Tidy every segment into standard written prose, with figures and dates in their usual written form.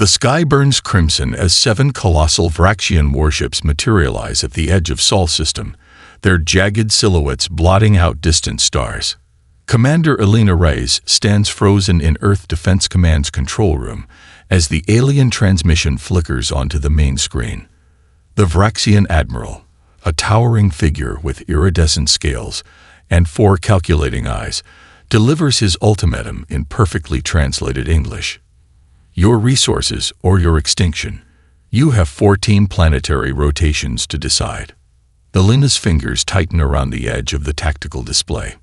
The sky burns crimson as 7 colossal Vraxian warships materialize at the edge of Sol system, their jagged silhouettes blotting out distant stars. Commander Elena Reyes stands frozen in Earth Defense Command's control room as the alien transmission flickers onto the main screen. The Vraxian admiral, a towering figure with iridescent scales and 4 calculating eyes, delivers his ultimatum in perfectly translated English. Your resources or your extinction. You have 14 planetary rotations to decide. Elena's fingers tighten around the edge of the tactical display.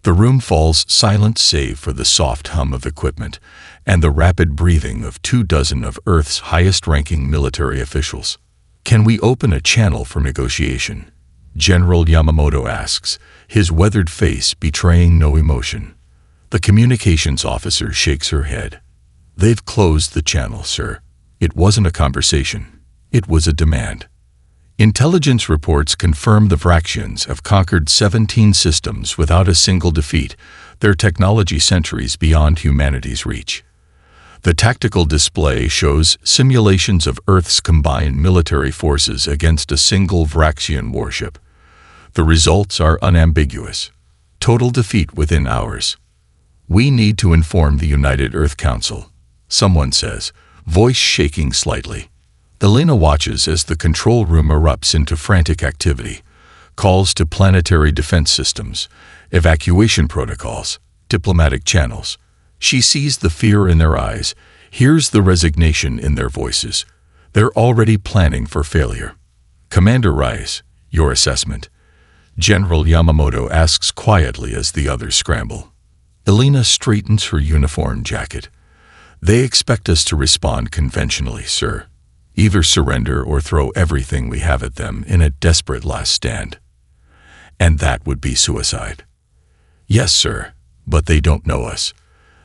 The room falls silent save for the soft hum of equipment and the rapid breathing of 24 of Earth's highest-ranking military officials. Can we open a channel for negotiation? General Yamamoto asks, his weathered face betraying no emotion. The communications officer shakes her head. They've closed the channel, sir. It wasn't a conversation. It was a demand. Intelligence reports confirm the Vraxians have conquered 17 systems without a single defeat, their technology centuries beyond humanity's reach. The tactical display shows simulations of Earth's combined military forces against a single Vraxian warship. The results are unambiguous. Total defeat within hours. We need to inform the United Earth Council, someone says, voice shaking slightly. Elena watches as the control room erupts into frantic activity, calls to planetary defense systems, evacuation protocols, diplomatic channels. She sees the fear in their eyes, hears the resignation in their voices. They're already planning for failure. Commander Rice, your assessment? General Yamamoto asks quietly as the others scramble. Elena straightens her uniform jacket. They expect us to respond conventionally, sir. Either surrender or throw everything we have at them in a desperate last stand. And that would be suicide. Yes, sir, but they don't know us.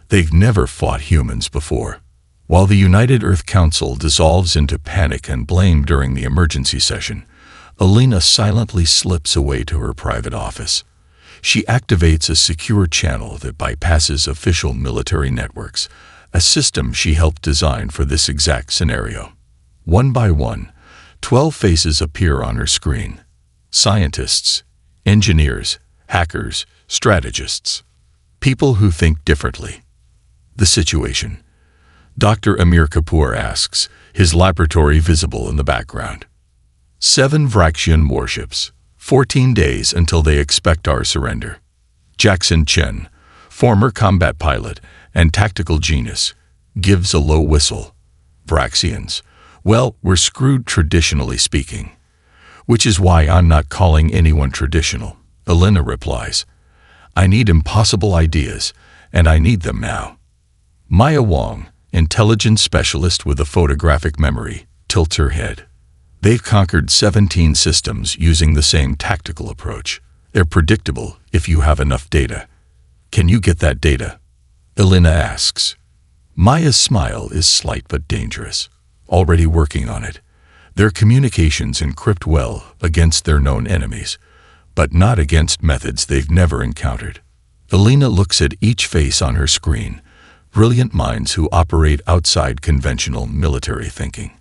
They've never fought humans before. While the United Earth Council dissolves into panic and blame during the emergency session, Elena silently slips away to her private office. She activates a secure channel that bypasses official military networks, a system she helped design for this exact scenario. One by one, 12 faces appear on her screen. Scientists, engineers, hackers, strategists. People who think differently. The situation. Dr. Amir Kapoor asks, his laboratory visible in the background. 7 Vraxian warships. 14 days until they expect our surrender. Jackson Chen, former combat pilot and tactical genius, gives a low whistle. Vraxians. Well, we're screwed traditionally speaking. Which is why I'm not calling anyone traditional, Elena replies. I need impossible ideas, and I need them now. Maya Wong, intelligence specialist with a photographic memory, tilts her head. They've conquered 17 systems using the same tactical approach. They're predictable if you have enough data. Can you get that data? Elena asks. Maya's smile is slight but dangerous. Already working on it. Their communications encrypt well against their known enemies, but not against methods they've never encountered. Elena looks at each face on her screen, brilliant minds who operate outside conventional military thinking.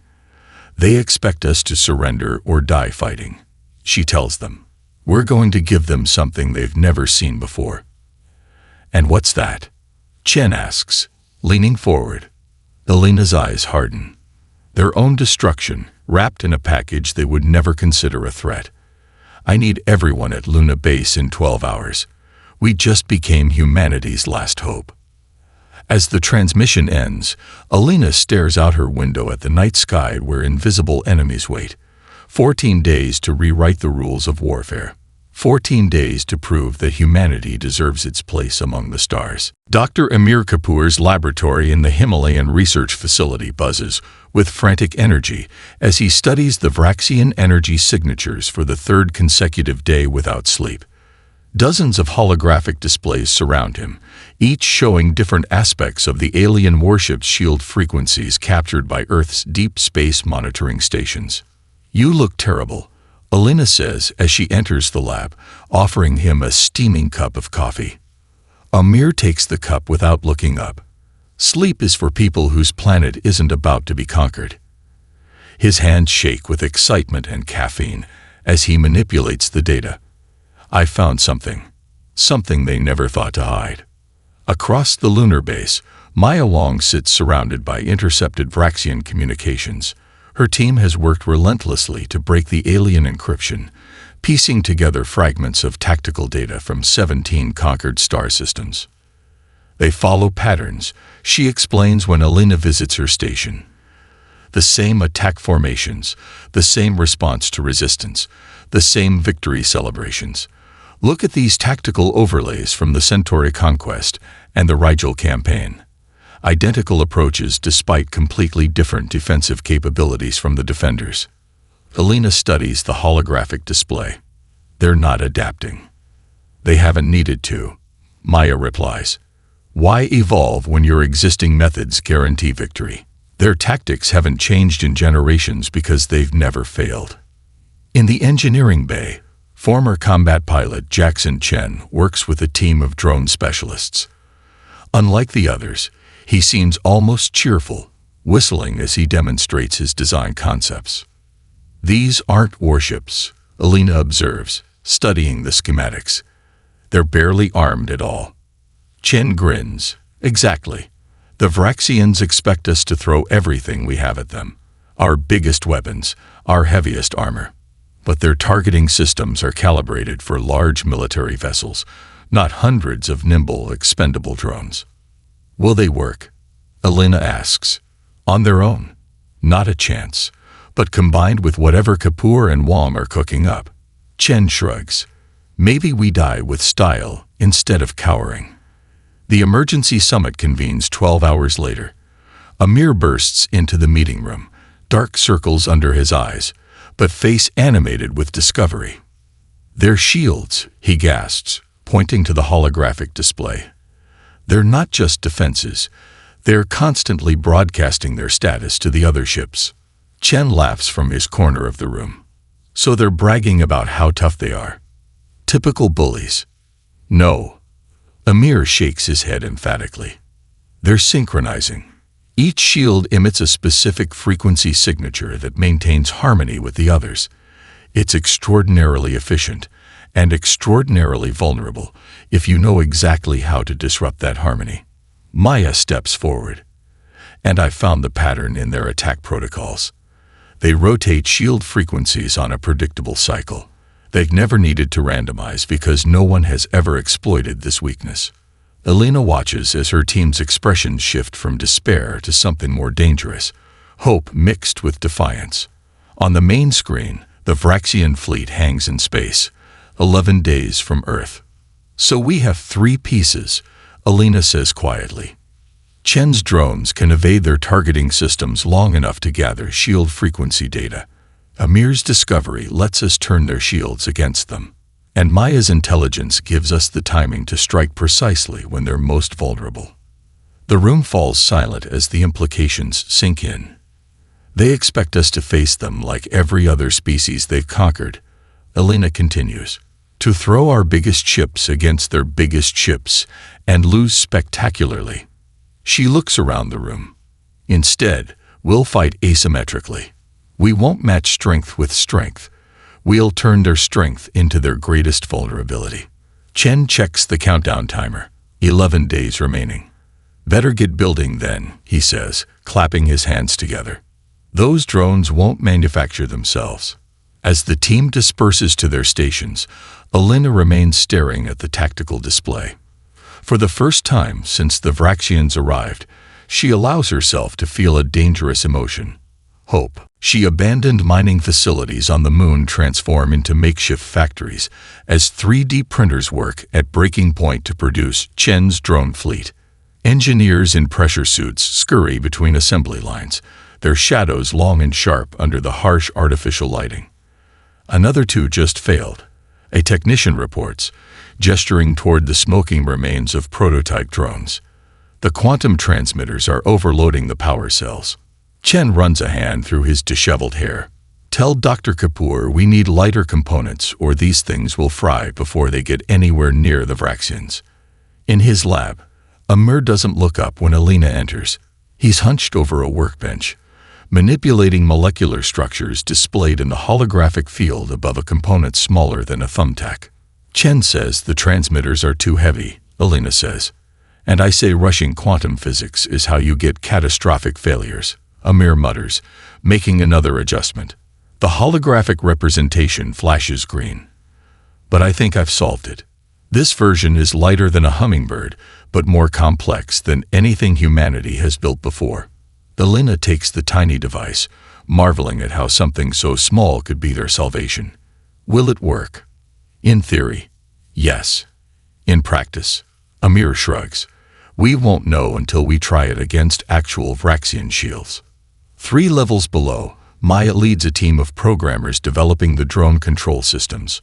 They expect us to surrender or die fighting, she tells them. We're going to give them something they've never seen before. And what's that? Chen asks, leaning forward. Elena's eyes harden. Their own destruction, wrapped in a package they would never consider a threat. I need everyone at Luna Base in 12 hours. We just became humanity's last hope. As the transmission ends, Elena stares out her window at the night sky where invisible enemies wait. 14 days to rewrite the rules of warfare. 14 days to prove that humanity deserves its place among the stars. Dr. Amir Kapoor's laboratory in the Himalayan research facility buzzes with frantic energy as he studies the Vraxian energy signatures for the 3rd consecutive day without sleep. Dozens of holographic displays surround him, each showing different aspects of the alien warship's shield frequencies captured by Earth's deep space monitoring stations. You look terrible, Elena says as she enters the lab, offering him a steaming cup of coffee. Amir takes the cup without looking up. Sleep is for people whose planet isn't about to be conquered. His hands shake with excitement and caffeine as he manipulates the data. I found something they never thought to hide. Across the lunar base, Maya Wong sits surrounded by intercepted Vraxian communications. Her team has worked relentlessly to break the alien encryption, piecing together fragments of tactical data from 17 conquered star systems. They follow patterns, she explains when Alina visits her station. The same attack formations, the same response to resistance, the same victory celebrations. Look at these tactical overlays from the Centauri conquest and the Rigel campaign. Identical approaches despite completely different defensive capabilities from the defenders. Alina studies the holographic display. They're not adapting. They haven't needed to, Maya replies. Why evolve when your existing methods guarantee victory? Their tactics haven't changed in generations because they've never failed. In the engineering bay, former combat pilot Jackson Chen works with a team of drone specialists. Unlike the others, he seems almost cheerful, whistling as he demonstrates his design concepts. These aren't warships, Alina observes, studying the schematics. They're barely armed at all. Chen grins. Exactly. The Vraxians expect us to throw everything we have at them. Our biggest weapons, our heaviest armor. But their targeting systems are calibrated for large military vessels, not hundreds of nimble, expendable drones. Will they work? Alina asks. On their own? Not a chance. But combined with whatever Kapoor and Wong are cooking up. Chen shrugs. Maybe we die with style instead of cowering. The emergency summit convenes 12 hours later. Amir bursts into the meeting room, dark circles under his eyes, but face animated with discovery. They're shields, he gasps, pointing to the holographic display. They're not just defenses. They're constantly broadcasting their status to the other ships. Chen laughs from his corner of the room. So they're bragging about how tough they are. Typical bullies. No. Amir shakes his head emphatically. They're synchronizing. Each shield emits a specific frequency signature that maintains harmony with the others. It's extraordinarily efficient and extraordinarily vulnerable if you know exactly how to disrupt that harmony. Maya steps forward. And I found the pattern in their attack protocols. They rotate shield frequencies on a predictable cycle. They've never needed to randomize because no one has ever exploited this weakness. Alina watches as her team's expressions shift from despair to something more dangerous, hope mixed with defiance. On the main screen, the Vraxian fleet hangs in space, 11 days from Earth. So we have 3 pieces, Alina says quietly. Chen's drones can evade their targeting systems long enough to gather shield frequency data. Amir's discovery lets us turn their shields against them. And Maya's intelligence gives us the timing to strike precisely when they're most vulnerable. The room falls silent as the implications sink in. They expect us to face them like every other species they've conquered, Alina continues, to throw our biggest ships against their biggest ships and lose spectacularly. She looks around the room. Instead, we'll fight asymmetrically. We won't match strength with strength. We'll turn their strength into their greatest vulnerability. Chen checks the countdown timer. 11 days remaining. Better get building then, he says, clapping his hands together. Those drones won't manufacture themselves. As the team disperses to their stations, Alina remains staring at the tactical display. For the first time since the Vraxians arrived, she allows herself to feel a dangerous emotion. Hope. She abandoned mining facilities on the moon transform into makeshift factories as 3D printers work at breaking point to produce Chen's drone fleet. Engineers in pressure suits scurry between assembly lines, their shadows long and sharp under the harsh artificial lighting. Another 2 just failed, a technician reports, gesturing toward the smoking remains of prototype drones. The quantum transmitters are overloading the power cells. Chen runs a hand through his disheveled hair. Tell Dr. Kapoor we need lighter components or these things will fry before they get anywhere near the Vraxians. In his lab, Amir doesn't look up when Alina enters. He's hunched over a workbench, manipulating molecular structures displayed in the holographic field above a component smaller than a thumbtack. Chen says the transmitters are too heavy, Alina says. And I say rushing quantum physics is how you get catastrophic failures, Amir mutters, making another adjustment. The holographic representation flashes green. But I think I've solved it. This version is lighter than a hummingbird, but more complex than anything humanity has built before. Alina takes the tiny device, marveling at how something so small could be their salvation. Will it work? In theory, yes. In practice, Amir shrugs. We won't know until we try it against actual Vraxian shields. 3 levels below, Maya leads a team of programmers developing the drone control systems.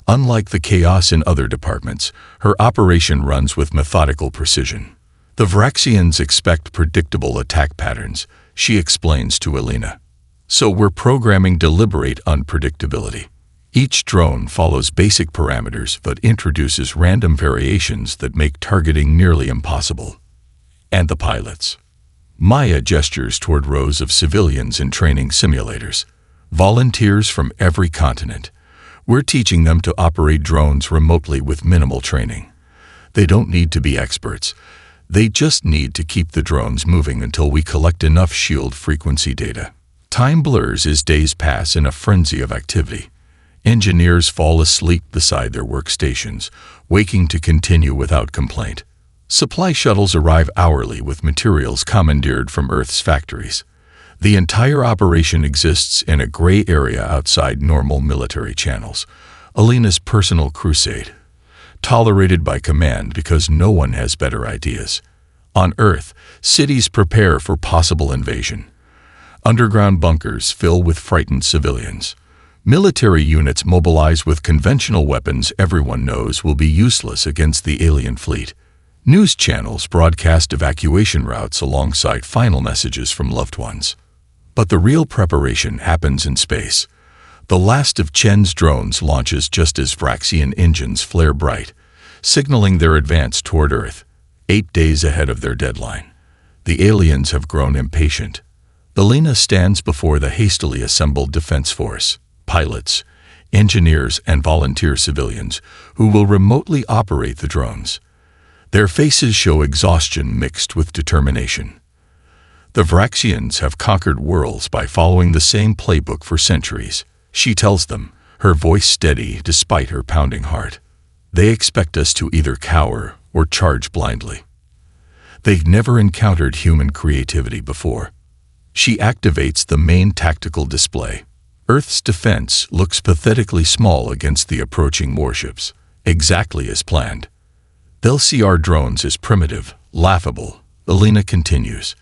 Unlike the chaos in other departments, her operation runs with methodical precision. The Vraxians expect predictable attack patterns, she explains to Alina. So we're programming deliberate unpredictability. Each drone follows basic parameters but introduces random variations that make targeting nearly impossible. And the pilots. Maya gestures toward rows of civilians in training simulators. Volunteers from every continent. We're teaching them to operate drones remotely with minimal training. They don't need to be experts. They just need to keep the drones moving until we collect enough shield frequency data. Time blurs as days pass in a frenzy of activity. Engineers fall asleep beside their workstations, waking to continue without complaint. Supply shuttles arrive hourly with materials commandeered from Earth's factories. The entire operation exists in a gray area outside normal military channels. Alina's personal crusade. Tolerated by command because no one has better ideas. On Earth, cities prepare for possible invasion. Underground bunkers fill with frightened civilians. Military units mobilize with conventional weapons everyone knows will be useless against the alien fleet. News channels broadcast evacuation routes alongside final messages from loved ones. But the real preparation happens in space. The last of Chen's drones launches just as Vraxian engines flare bright, signaling their advance toward Earth, 8 days ahead of their deadline. The aliens have grown impatient. Alina stands before the hastily assembled defense force, pilots, engineers, and volunteer civilians who will remotely operate the drones. Their faces show exhaustion mixed with determination. The Vraxians have conquered worlds by following the same playbook for centuries, she tells them, her voice steady despite her pounding heart. They expect us to either cower or charge blindly. They've never encountered human creativity before. She activates the main tactical display. Earth's defense looks pathetically small against the approaching warships, exactly as planned. They'll see our drones as primitive, laughable, Alina continues.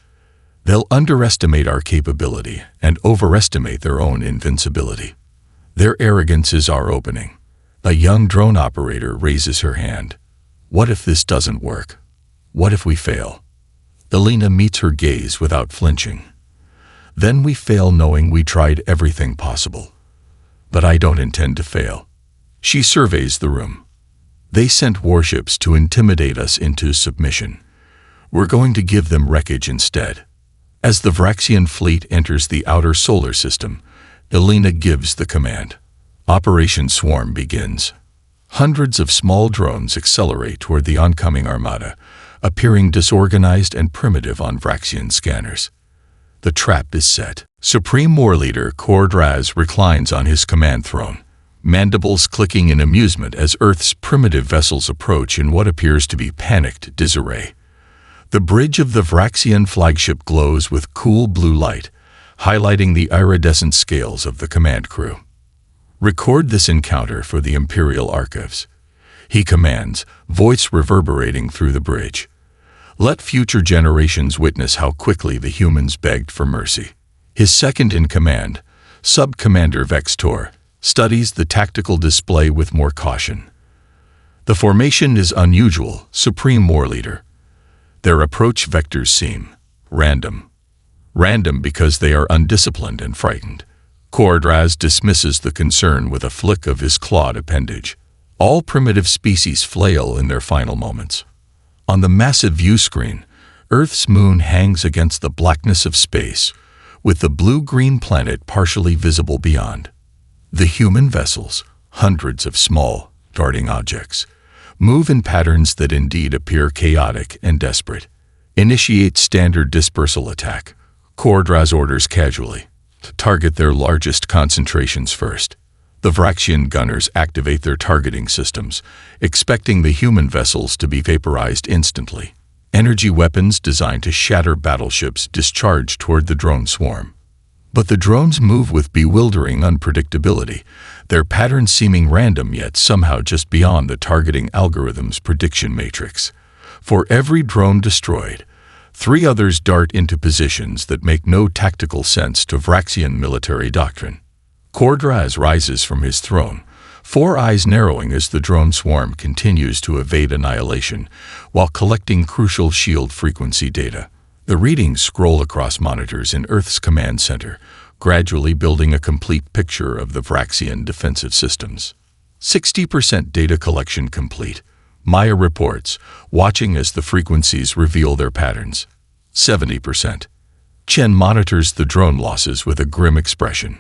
They'll underestimate our capability and overestimate their own invincibility. Their arrogance is our opening. A young drone operator raises her hand. What if this doesn't work? What if we fail? Alina meets her gaze without flinching. Then we fail knowing we tried everything possible. But I don't intend to fail. She surveys the room. They sent warships to intimidate us into submission. We're going to give them wreckage instead. As the Vraxian fleet enters the outer solar system, Alina gives the command. Operation Swarm begins. Hundreds of small drones accelerate toward the oncoming armada, appearing disorganized and primitive on Vraxian scanners. The trap is set. Supreme War Leader Kordraz reclines on his command throne, mandibles clicking in amusement as Earth's primitive vessels approach in what appears to be panicked disarray. The bridge of the Vraxian flagship glows with cool blue light, highlighting the iridescent scales of the command crew. Record this encounter for the Imperial Archives, he commands, voice reverberating through the bridge. Let future generations witness how quickly the humans begged for mercy. His second-in-command, Sub-Commander Vextor, studies the tactical display with more caution. The formation is unusual, Supreme War Leader. Their approach vectors seem random. Random because they are undisciplined and frightened. Kordraz dismisses the concern with a flick of his clawed appendage. All primitive species flail in their final moments. On the massive view screen, Earth's moon hangs against the blackness of space, with the blue-green planet partially visible beyond. The human vessels, hundreds of small, darting objects, move in patterns that indeed appear chaotic and desperate. Initiate standard dispersal attack. Cordras orders casually. Target their largest concentrations first. The Vraxian gunners activate their targeting systems, expecting the human vessels to be vaporized instantly. Energy weapons designed to shatter battleships discharge toward the drone swarm. But the drones move with bewildering unpredictability, their patterns seeming random yet somehow just beyond the targeting algorithm's prediction matrix. For every drone destroyed, 3 others dart into positions that make no tactical sense to Vraxian military doctrine. Cordras rises from his throne, 4 eyes narrowing as the drone swarm continues to evade annihilation while collecting crucial shield frequency data. The readings scroll across monitors in Earth's command center, gradually building a complete picture of the Vraxian defensive systems. 60% data collection complete. Maya reports, watching as the frequencies reveal their patterns. 70%. Chen monitors the drone losses with a grim expression.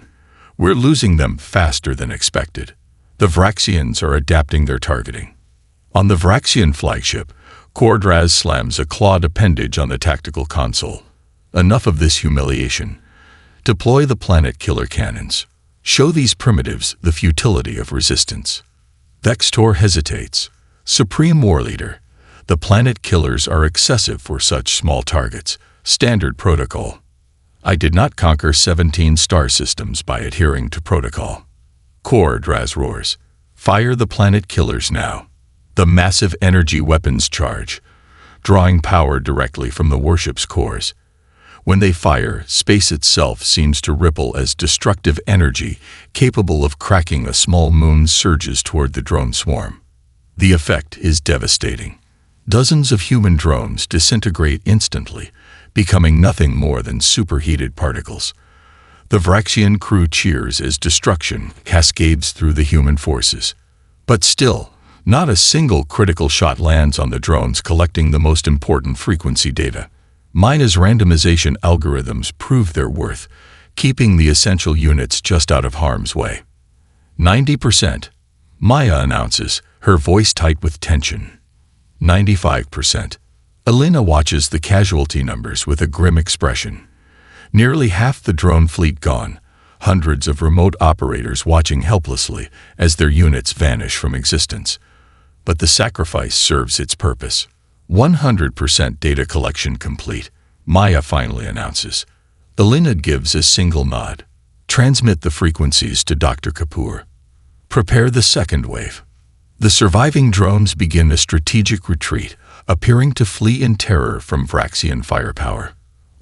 We're losing them faster than expected. The Vraxians are adapting their targeting. On the Vraxian flagship, Cordras slams a clawed appendage on the tactical console. Enough of this humiliation. Deploy the planet killer cannons. Show these primitives the futility of resistance. Vextor hesitates. Supreme War Leader, the planet killers are excessive for such small targets. Standard protocol. I did not conquer 17 star systems by adhering to protocol. Cordras roars. Fire the planet killers now. The massive energy weapons charge, drawing power directly from the warship's cores. When they fire, space itself seems to ripple as destructive energy capable of cracking a small moon surges toward the drone swarm. The effect is devastating. Dozens of human drones disintegrate instantly, becoming nothing more than superheated particles. The Vraxian crew cheers as destruction cascades through the human forces. But still, not a single critical shot lands on the drones collecting the most important frequency data. Maya's randomization algorithms prove their worth, keeping the essential units just out of harm's way. 90%. Maya announces, her voice tight with tension. 95%. Elena watches the casualty numbers with a grim expression. Nearly half the drone fleet gone, hundreds of remote operators watching helplessly as their units vanish from existence. But the sacrifice serves its purpose. 100% data collection complete, Maya finally announces. Elena gives a single nod. Transmit the frequencies to Dr. Kapoor. Prepare the second wave. The surviving drones begin a strategic retreat, appearing to flee in terror from Vraxian firepower.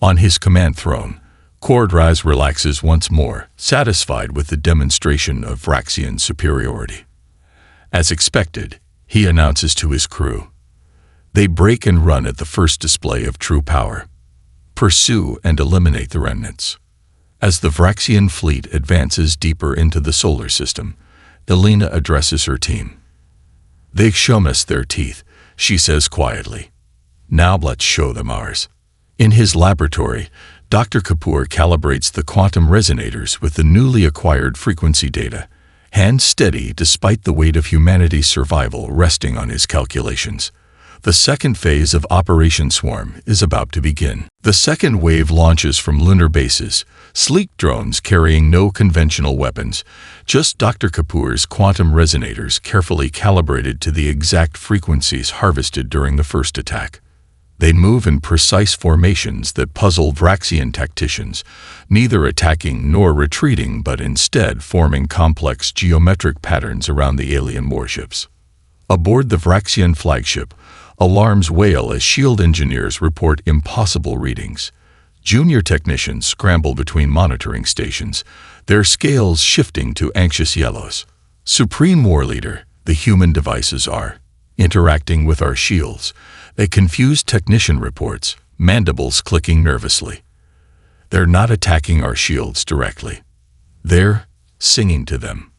On his command throne, Cordras relaxes once more, satisfied with the demonstration of Vraxian superiority. As expected, he announces to his crew. They break and run at the first display of true power. Pursue and eliminate the remnants. As the Vraxian fleet advances deeper into the solar system, Elena addresses her team. They've shown us their teeth, she says quietly. Now let's show them ours. In his laboratory, Dr. Kapoor calibrates the quantum resonators with the newly acquired frequency data, hands steady despite the weight of humanity's survival resting on his calculations. The second phase of Operation Swarm is about to begin. The second wave launches from lunar bases, sleek drones carrying no conventional weapons, just Dr. Kapoor's quantum resonators carefully calibrated to the exact frequencies harvested during the first attack. They move in precise formations that puzzle Vraxian tacticians, neither attacking nor retreating but instead forming complex geometric patterns around the alien warships. Aboard the Vraxian flagship, alarms wail as shield engineers report impossible readings. Junior technicians scramble between monitoring stations, their scales shifting to anxious yellows. Supreme War Leader, the human devices are interacting with our shields. A confused technician reports, mandibles clicking nervously. They're not attacking our shields directly. They're singing to them.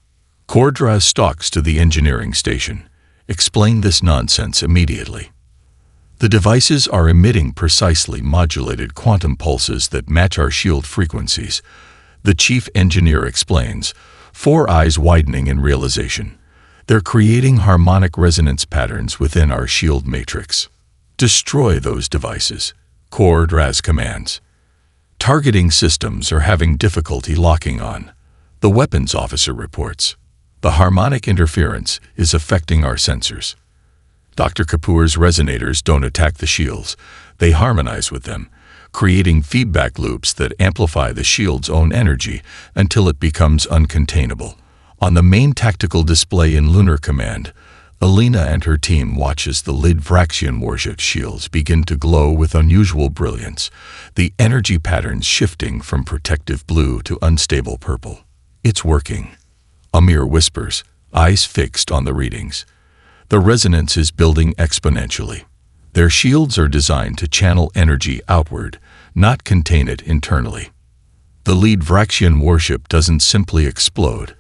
Cordras stalks to the engineering station. Explain this nonsense immediately. The devices are emitting precisely modulated quantum pulses that match our shield frequencies, the chief engineer explains, four eyes widening in realization. They're creating harmonic resonance patterns within our shield matrix. Destroy those devices, Raz commands. Targeting systems are having difficulty locking on, the weapons officer reports. The harmonic interference is affecting our sensors. Dr. Kapoor's resonators don't attack the shields, they harmonize with them, creating feedback loops that amplify the shield's own energy until it becomes uncontainable. On the main tactical display in Lunar Command, Alina and her team watch as the Lid Vraxian warship shields begin to glow with unusual brilliance, the energy patterns shifting from protective blue to unstable purple. It's working, Amir whispers, eyes fixed on the readings. The resonance is building exponentially. Their shields are designed to channel energy outward, not contain it internally. The Lid Vraxian warship doesn't simply explode.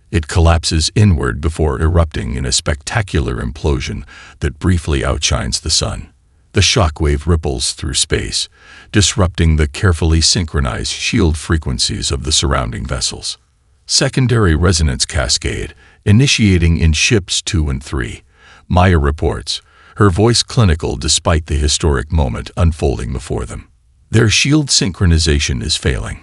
It collapses inward before erupting in a spectacular implosion that briefly outshines the sun. The shockwave ripples through space, disrupting the carefully synchronized shield frequencies of the surrounding vessels. Secondary resonance cascade, initiating in ships 2 and 3. Maya reports, her voice clinical despite the historic moment unfolding before them. Their shield synchronization is failing.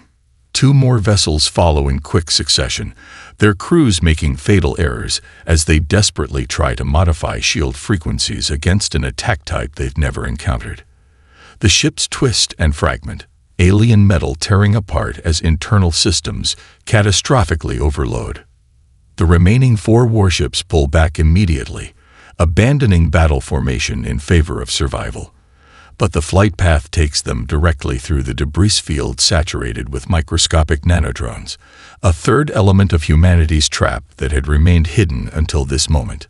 2 more vessels follow in quick succession, their crews making fatal errors as they desperately try to modify shield frequencies against an attack type they've never encountered. The ships twist and fragment, alien metal tearing apart as internal systems catastrophically overload. The remaining 4 warships pull back immediately, abandoning battle formation in favor of survival. But the flight path takes them directly through the debris field saturated with microscopic nanodrones, a third element of humanity's trap that had remained hidden until this moment.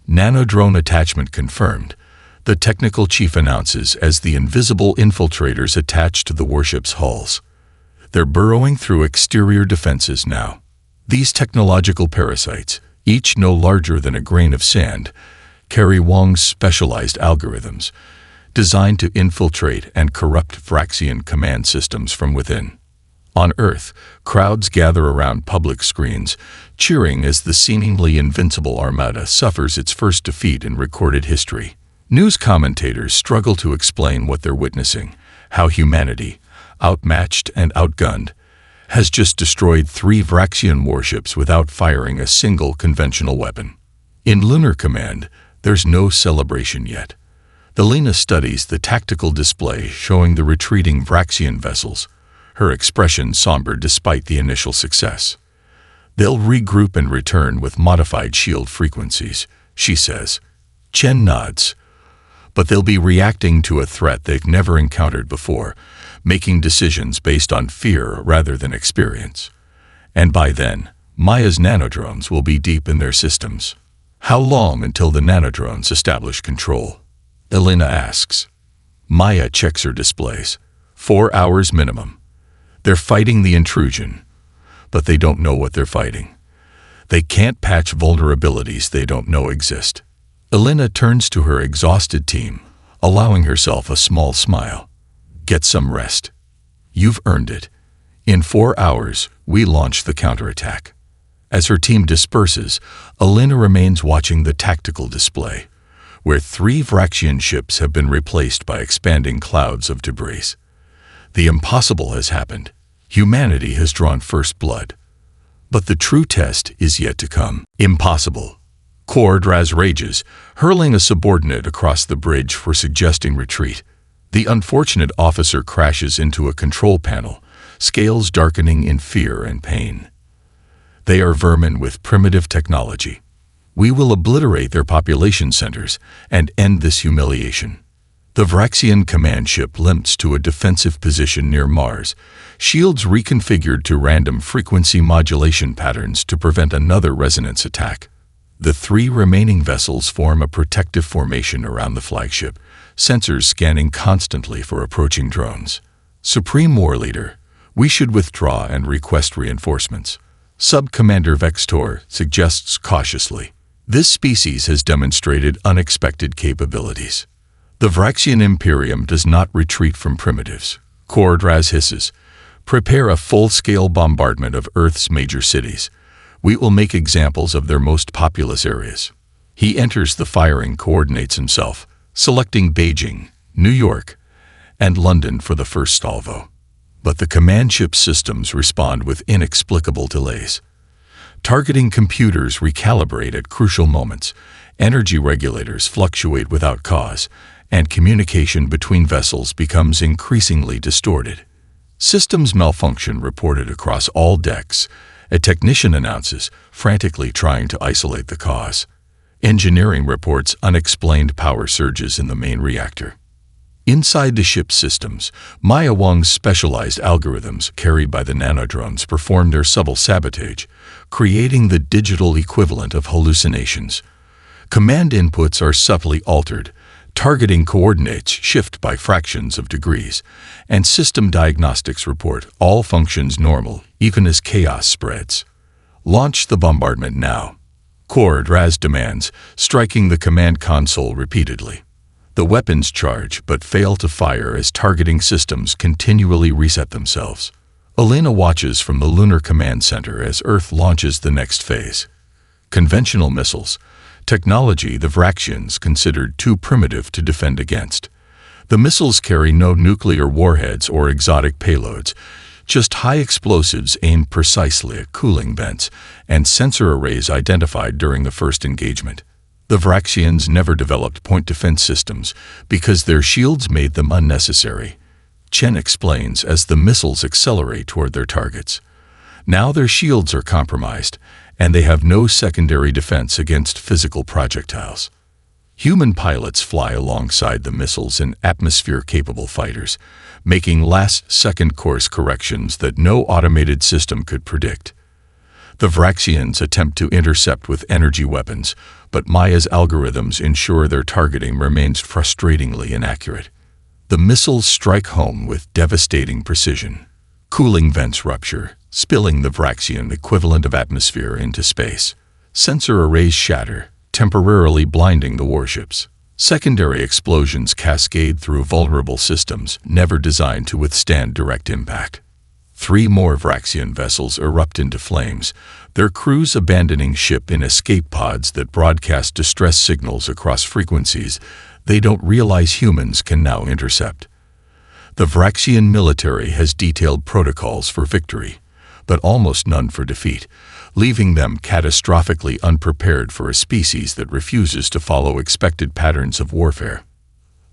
Nanodrone attachment confirmed, the technical chief announces as the invisible infiltrators attach to the warship's hulls. They're burrowing through exterior defenses now. These technological parasites, each no larger than a grain of sand, carry Wong's specialized algorithms, designed to infiltrate and corrupt Vraxian command systems from within. On Earth, crowds gather around public screens, cheering as the seemingly invincible armada suffers its first defeat in recorded history. News commentators struggle to explain what they're witnessing, how humanity, outmatched and outgunned, has just destroyed 3 Vraxian warships without firing a single conventional weapon. In Lunar Command, there's no celebration yet. Alina studies the tactical display showing the retreating Vraxian vessels, her expression somber despite the initial success. They'll regroup and return with modified shield frequencies, she says. Chen nods. But they'll be reacting to a threat they've never encountered before, making decisions based on fear rather than experience. And by then, Maya's nanodrones will be deep in their systems. How long until the nanodrones establish control? Alina asks. Maya checks her displays. 4 hours minimum. They're fighting the intrusion, but they don't know what they're fighting. They can't patch vulnerabilities they don't know exist. Alina turns to her exhausted team, allowing herself a small smile. Get some rest. You've earned it. In 4 hours, we launch the counterattack. As her team disperses, Alina remains watching the tactical display, where 3 Vraxian ships have been replaced by expanding clouds of debris. The impossible has happened. Humanity has drawn first blood. But the true test is yet to come. Impossible. Raz rages, hurling a subordinate across the bridge for suggesting retreat. The unfortunate officer crashes into a control panel, scales darkening in fear and pain. They are vermin with primitive technology. We will obliterate their population centers and end this humiliation. The Vraxian command ship limps to a defensive position near Mars, shields reconfigured to random frequency modulation patterns to prevent another resonance attack. The 3 remaining vessels form a protective formation around the flagship, sensors scanning constantly for approaching drones. Supreme War Leader, we should withdraw and request reinforcements. Sub-Commander Vextor suggests cautiously. This species has demonstrated unexpected capabilities. The Vraxian Imperium does not retreat from primitives. Kordraz hisses, "Prepare a full-scale bombardment of Earth's major cities. We will make examples of their most populous areas." He enters the firing coordinates himself, selecting Beijing, New York, and London for the first salvo. But the command ship systems respond with inexplicable delays. Targeting computers recalibrate at crucial moments, energy regulators fluctuate without cause, and communication between vessels becomes increasingly distorted. Systems malfunction reported across all decks. A technician announces, frantically trying to isolate the cause. Engineering reports unexplained power surges in the main reactor. Inside the ship's systems, Maya Wang's specialized algorithms carried by the nanodrones perform their subtle sabotage, creating the digital equivalent of hallucinations. Command inputs are subtly altered, targeting coordinates shift by fractions of degrees, and system diagnostics report all functions normal, even as chaos spreads. Launch the bombardment now. Kordraz demands, striking the command console repeatedly. The weapons charge but fail to fire as targeting systems continually reset themselves. Elena watches from the Lunar Command Center as Earth launches the next phase. Conventional missiles, technology the Vraxians considered too primitive to defend against. The missiles carry no nuclear warheads or exotic payloads, just high explosives aimed precisely at cooling vents and sensor arrays identified during the first engagement. The Vraxians never developed point defense systems because their shields made them unnecessary. Chen explains as the missiles accelerate toward their targets. Now their shields are compromised, and they have no secondary defense against physical projectiles. Human pilots fly alongside the missiles in atmosphere-capable fighters, making last-second course corrections that no automated system could predict. The Vraxians attempt to intercept with energy weapons, but Maya's algorithms ensure their targeting remains frustratingly inaccurate. The missiles strike home with devastating precision. Cooling vents rupture, spilling the Vraxian equivalent of atmosphere into space. Sensor arrays shatter, temporarily blinding the warships. Secondary explosions cascade through vulnerable systems, never designed to withstand direct impact. 3 more Vraxian vessels erupt into flames, their crews abandoning ship in escape pods that broadcast distress signals across frequencies they don't realize humans can now intercept. The Vraxian military has detailed protocols for victory, but almost none for defeat, leaving them catastrophically unprepared for a species that refuses to follow expected patterns of warfare.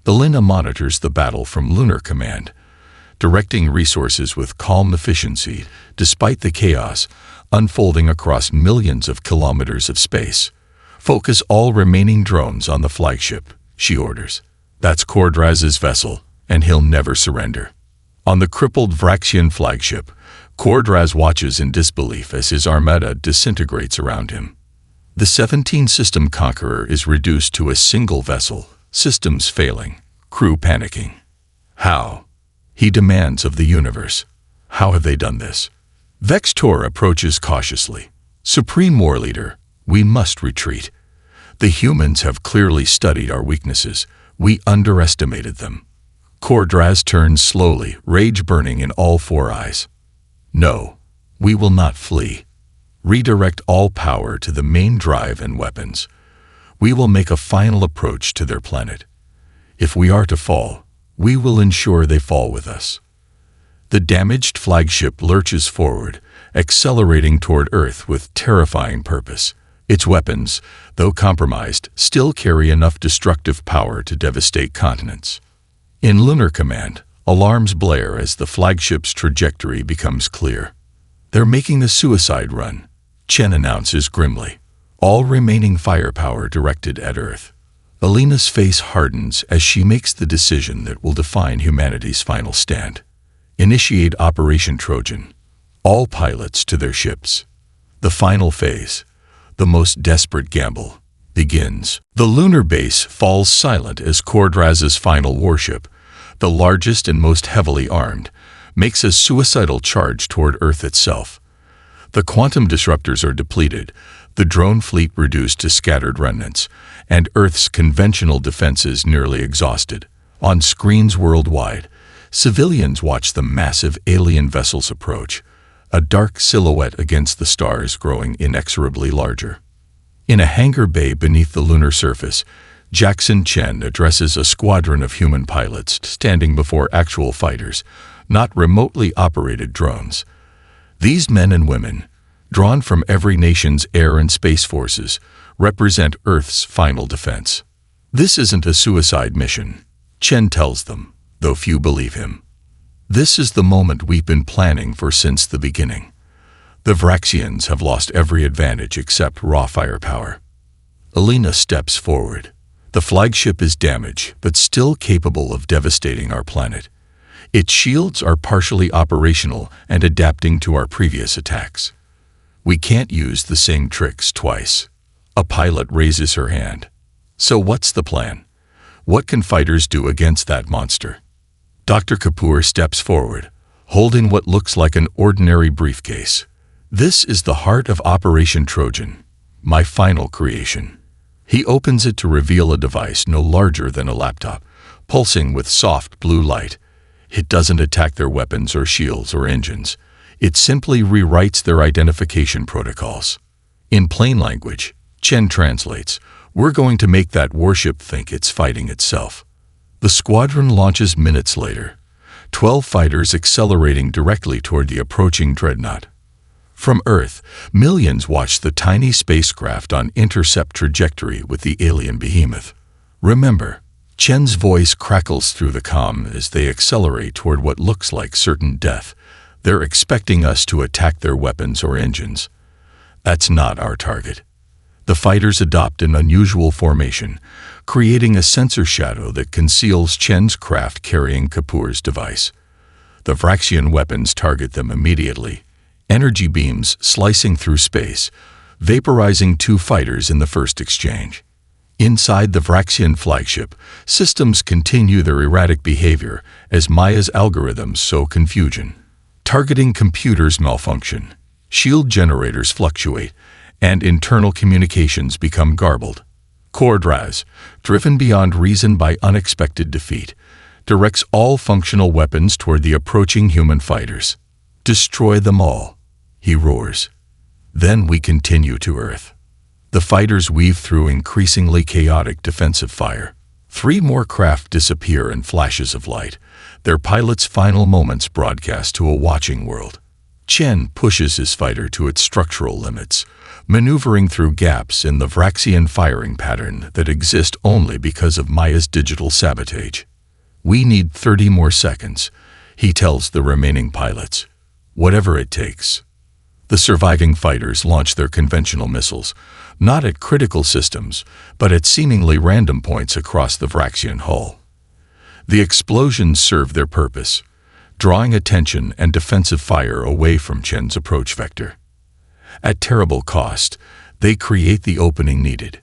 Elena monitors the battle from Lunar Command, directing resources with calm efficiency despite the chaos unfolding across millions of kilometers of space. "Focus all remaining drones on the flagship," she orders. That's Kordraz's vessel, and he'll never surrender. On the crippled Vraxian flagship, Kordraz watches in disbelief as his armada disintegrates around him. The 17-system conqueror is reduced to a single vessel, systems failing, crew panicking. How? He demands of the universe. How have they done this? Vextor approaches cautiously. "Supreme War Leader, we must retreat. The humans have clearly studied our weaknesses. We underestimated them." Kordraz turns slowly, rage burning in all 4 eyes. "No, we will not flee. Redirect all power to the main drive and weapons. We will make a final approach to their planet. If we are to fall, we will ensure they fall with us." The damaged flagship lurches forward, accelerating toward Earth with terrifying purpose. Its weapons, though compromised, still carry enough destructive power to devastate continents. In Lunar Command, alarms blare as the flagship's trajectory becomes clear. "They're making the suicide run," Chen announces grimly. All remaining firepower directed at Earth. Elena's face hardens as she makes the decision that will define humanity's final stand. Initiate Operation Trojan. All pilots to their ships. The final phase, the most desperate gamble, begins. The lunar base falls silent as Kordraz's final warship, the largest and most heavily armed, makes a suicidal charge toward Earth itself. The quantum disruptors are depleted, the drone fleet reduced to scattered remnants, and Earth's conventional defenses nearly exhausted. On screens worldwide, civilians watch the massive alien vessels approach, a dark silhouette against the stars growing inexorably larger. In a hangar bay beneath the lunar surface, Jackson Chen addresses a squadron of human pilots standing before actual fighters, not remotely operated drones. These men and women, drawn from every nation's air and space forces, represent Earth's final defense. This isn't a suicide mission, Chen tells them, though few believe him. This is the moment we've been planning for since the beginning. The Vraxians have lost every advantage except raw firepower. Alina steps forward. The flagship is damaged, but still capable of devastating our planet. Its shields are partially operational and adapting to our previous attacks. We can't use the same tricks twice. A pilot raises her hand. So what's the plan? What can fighters do against that monster? Dr. Kapoor steps forward, holding what looks like an ordinary briefcase. This is the heart of Operation Trojan, my final creation. He opens it to reveal a device no larger than a laptop, pulsing with soft blue light. It doesn't attack their weapons or shields or engines. It simply rewrites their identification protocols. In plain language, Chen translates, "We're going to make that warship think it's fighting itself." The squadron launches minutes later, 12 fighters accelerating directly toward the approaching dreadnought. From Earth, millions watch the tiny spacecraft on intercept trajectory with the alien behemoth. Remember, Chen's voice crackles through the comm as they accelerate toward what looks like certain death. They're expecting us to attack their weapons or engines. That's not our target. The fighters adopt an unusual formation, creating a sensor shadow that conceals Chen's craft carrying Kapoor's device. The Vraxian weapons target them immediately, energy beams slicing through space, vaporizing 2 fighters in the first exchange. Inside the Vraxian flagship, systems continue their erratic behavior as Maya's algorithms sow confusion. Targeting computers malfunction, shield generators fluctuate, and internal communications become garbled. Cordraz, driven beyond reason by unexpected defeat, directs all functional weapons toward the approaching human fighters. "Destroy them all," he roars. Then we continue to Earth. The fighters weave through increasingly chaotic defensive fire. 3 more craft disappear in flashes of light, their pilots' final moments broadcast to a watching world. Chen pushes his fighter to its structural limits, maneuvering through gaps in the Vraxian firing pattern that exist only because of Maya's digital sabotage. "We need 30 more seconds," he tells the remaining pilots. "Whatever it takes." The surviving fighters launch their conventional missiles, not at critical systems, but at seemingly random points across the Vraxian hull. The explosions serve their purpose, drawing attention and defensive fire away from Chen's approach vector. At terrible cost, they create the opening needed.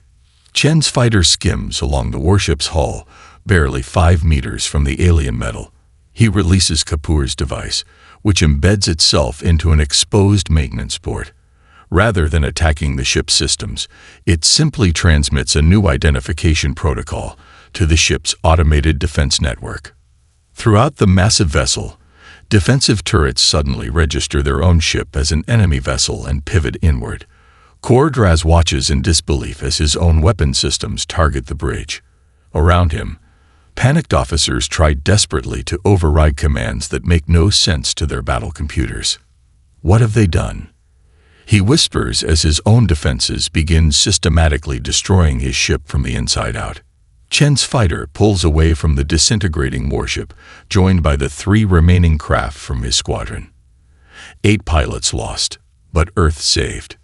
Chen's fighter skims along the warship's hull, barely 5 meters from the alien metal. He releases Kapoor's device, which embeds itself into an exposed maintenance port. Rather than attacking the ship's systems, it simply transmits a new identification protocol to the ship's automated defense network. Throughout the massive vessel, defensive turrets suddenly register their own ship as an enemy vessel and pivot inward. Cordraz watches in disbelief as his own weapon systems target the bridge. Around him, panicked officers try desperately to override commands that make no sense to their battle computers. What have they done? He whispers as his own defenses begin systematically destroying his ship from the inside out. Chen's fighter pulls away from the disintegrating warship, joined by the 3 remaining craft from his squadron. 8 pilots lost, but Earth saved.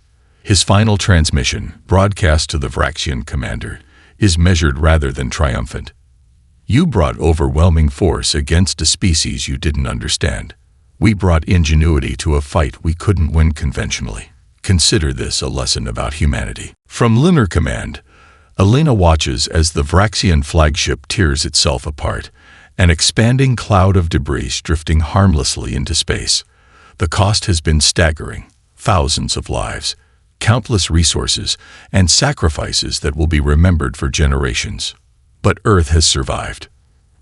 His final transmission, broadcast to the Vraxian commander, is measured rather than triumphant. "You brought overwhelming force against a species you didn't understand. We brought ingenuity to a fight we couldn't win conventionally. Consider this a lesson about humanity." From Lunar Command, Alina watches as the Vraxian flagship tears itself apart, an expanding cloud of debris drifting harmlessly into space. The cost has been staggering: thousands of lives, countless resources, and sacrifices that will be remembered for generations. But Earth has survived.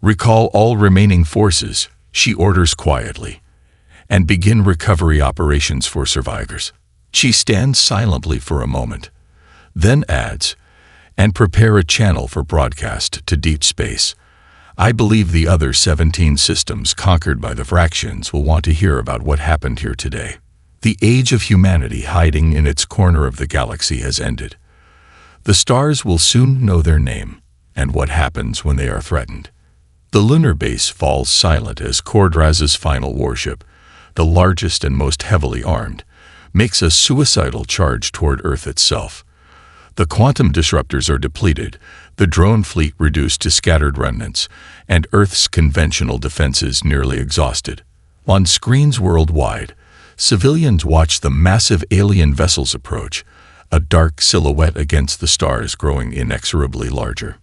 Recall all remaining forces, she orders quietly, and begin recovery operations for survivors. She stands silently for a moment, then adds, and prepare a channel for broadcast to deep space. I believe the other 17 systems conquered by the Vraxians will want to hear about what happened here today. The age of humanity hiding in its corner of the galaxy has ended. The stars will soon know their name and what happens when they are threatened. The lunar base falls silent as Cordraz's final warship, the largest and most heavily armed, makes a suicidal charge toward Earth itself. The quantum disruptors are depleted, the drone fleet reduced to scattered remnants, and Earth's conventional defenses nearly exhausted. On screens worldwide, civilians watch the massive alien vessels approach, a dark silhouette against the stars growing inexorably larger.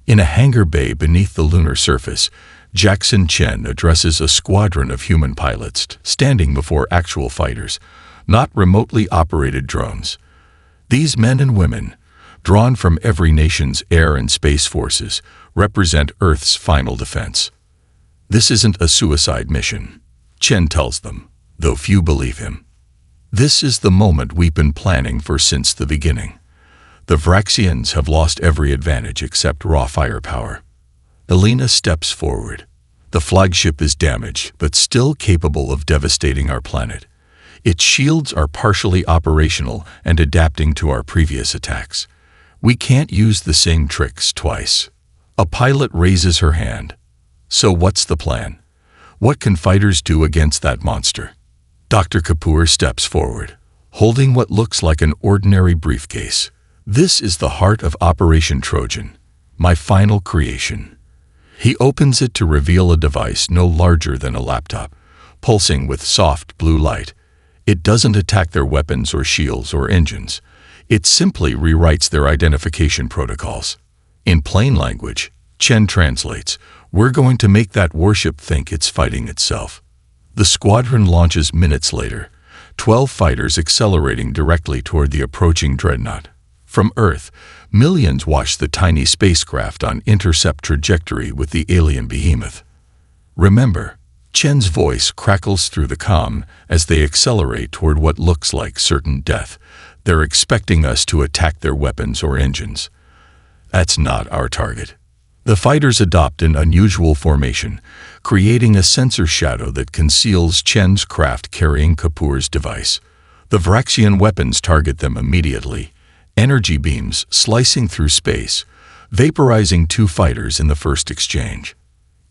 In a hangar bay beneath the lunar surface, Jackson Chen addresses a squadron of human pilots standing before actual fighters, not remotely operated drones. These men and women, drawn from every nation's air and space forces, represent Earth's final defense. This isn't a suicide mission, Chen tells them, though few believe him. This is the moment we've been planning for since the beginning. The Vraxians have lost every advantage except raw firepower. Elena steps forward. The flagship is damaged, but still capable of devastating our planet. Its shields are partially operational and adapting to our previous attacks. We can't use the same tricks twice. A pilot raises her hand. So what's the plan? What can fighters do against that monster? Dr. Kapoor steps forward, holding what looks like an ordinary briefcase. This is the heart of Operation Trojan, my final creation. He opens it to reveal a device no larger than a laptop, pulsing with soft blue light. It doesn't attack their weapons or shields or engines. It simply rewrites their identification protocols. In plain language, Chen translates, "We're going to make that warship think it's fighting itself." The squadron launches minutes later, 12 fighters accelerating directly toward the approaching dreadnought. From Earth, millions watch the tiny spacecraft on intercept trajectory with the alien behemoth. Remember, Chen's voice crackles through the comm as they accelerate toward what looks like certain death. They're expecting us to attack their weapons or engines. That's not our target. The fighters adopt an unusual formation, creating a sensor shadow that conceals Chen's craft carrying Kapoor's device. The Vraxian weapons target them immediately, energy beams slicing through space, vaporizing 2 fighters in the first exchange.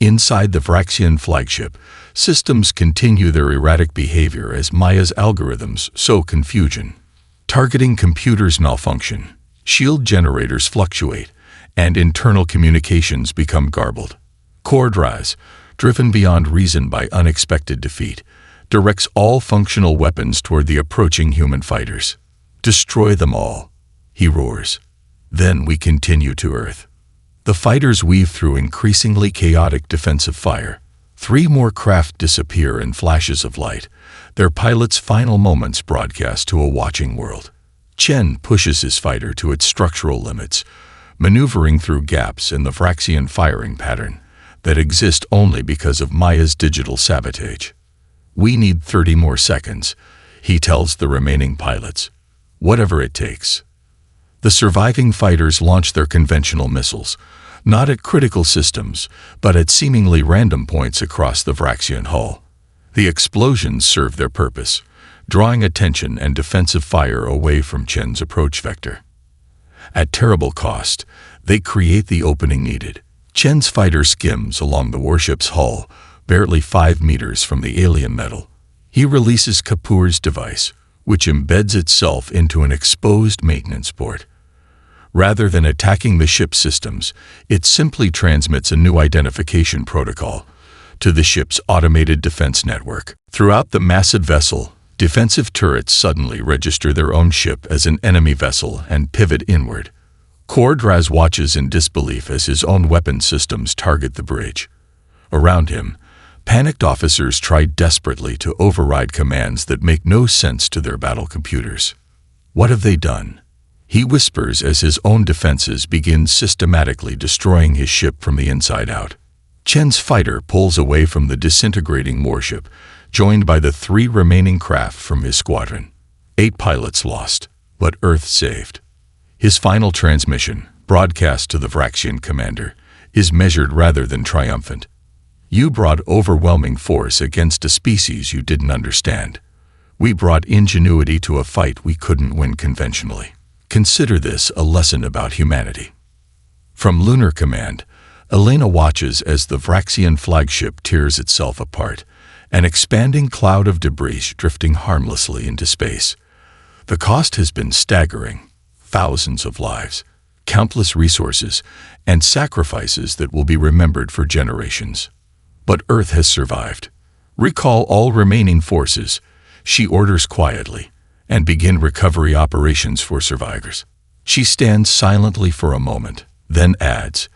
Inside the Vraxian flagship, systems continue their erratic behavior as Maya's algorithms sow confusion. Targeting computers malfunction, shield generators fluctuate, and internal communications become garbled. Cordraz, driven beyond reason by unexpected defeat, directs all functional weapons toward the approaching human fighters. "Destroy them all," he roars. Then we continue to Earth. The fighters weave through increasingly chaotic defensive fire. 3 more craft disappear in flashes of light, their pilots' final moments broadcast to a watching world. Chen pushes his fighter to its structural limits, maneuvering through gaps in the Vraxian firing pattern that exist only because of Maya's digital sabotage. "We need 30 more seconds," he tells the remaining pilots. "Whatever it takes." The surviving fighters launch their conventional missiles, not at critical systems, but at seemingly random points across the Vraxian hull. The explosions serve their purpose, drawing attention and defensive fire away from Chen's approach vector. At terrible cost, they create the opening needed. Chen's fighter skims along the warship's hull, barely 5 meters from the alien metal. He releases Kapoor's device, which embeds itself into an exposed maintenance port. Rather than attacking the ship's systems, it simply transmits a new identification protocol to the ship's automated defense network. Throughout the massive vessel, defensive turrets suddenly register their own ship as an enemy vessel and pivot inward. Cordraz watches in disbelief as his own weapon systems target the bridge. Around him, panicked officers try desperately to override commands that make no sense to their battle computers. What have they done? He whispers as his own defenses begin systematically destroying his ship from the inside out. Chen's fighter pulls away from the disintegrating warship, joined by the 3 remaining craft from his squadron. 8 pilots lost, but Earth saved. His final transmission, broadcast to the Vraxian commander, is measured rather than triumphant. You brought overwhelming force against a species you didn't understand. We brought ingenuity to a fight we couldn't win conventionally. Consider this a lesson about humanity. From Lunar Command, Elena watches as the Vraxian flagship tears itself apart, an expanding cloud of debris drifting harmlessly into space. The cost has been staggering. Thousands of lives, countless resources, and sacrifices that will be remembered for generations. But Earth has survived. Recall all remaining forces, she orders quietly, and begin recovery operations for survivors. She stands silently for a moment, then adds,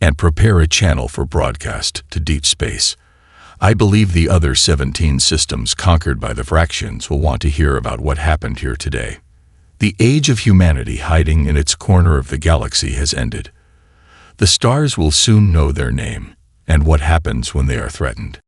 and prepare a channel for broadcast to deep space. I believe the other 17 systems conquered by the Vraxians will want to hear about what happened here today. The age of humanity hiding in its corner of the galaxy has ended. The stars will soon know their name and what happens when they are threatened.